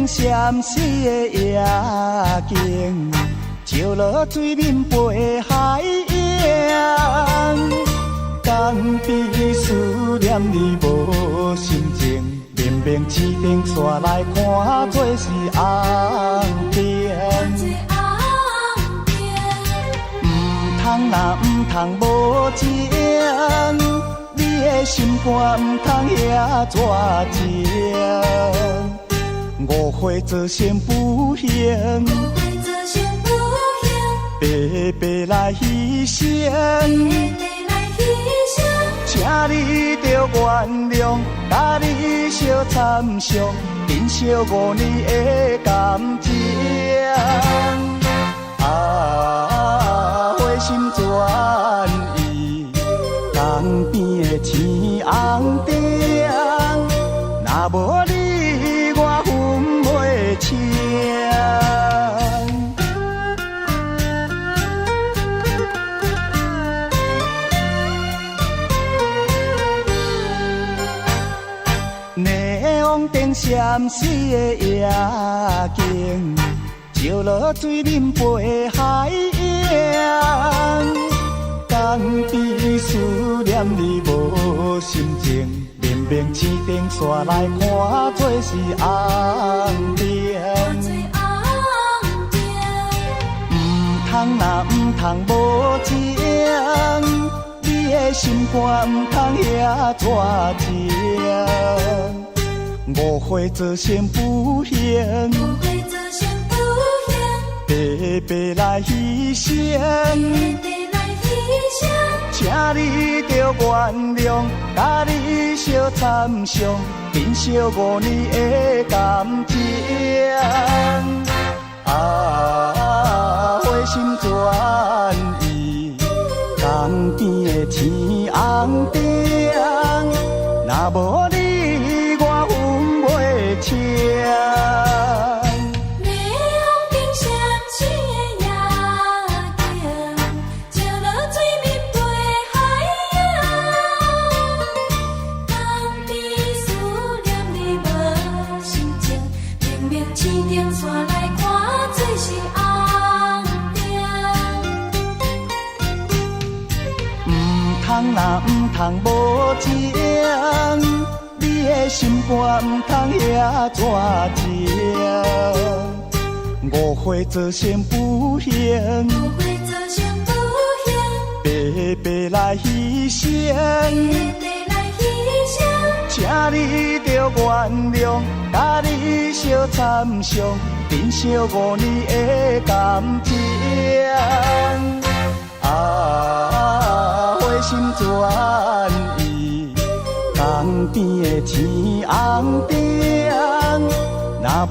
顶闪烁的夜景，照落水面飞海洋。江边思念你无心情，明明市顶煞来看做是红灯。通若唔通无情，你的心肝唔通遐绝情。误会做成不幸，白白来牺牲。请你着原谅，甲你相参详，珍惜5年的感情。花心转意，江边的青红灯，若无你我分袂清。霓虹灯闪烁的夜景，照落水面飞海洋。江边思念你无心情，明明市顶煞来看做是红灯。通若唔通无情，你的心肝唔通遐绝情。误会做成不幸，白白来牺牲。请你着原谅，甲你相参详，珍惜5年的感情。花心转意，江边的青红灯，若无你我分袂清。通若唔通无情，你的心肝唔通遐绝情。误会做成不幸，白白来牺牲。请你着原谅，甲你相参详，珍惜5年的感情。花心转意，江边的青红灯，若无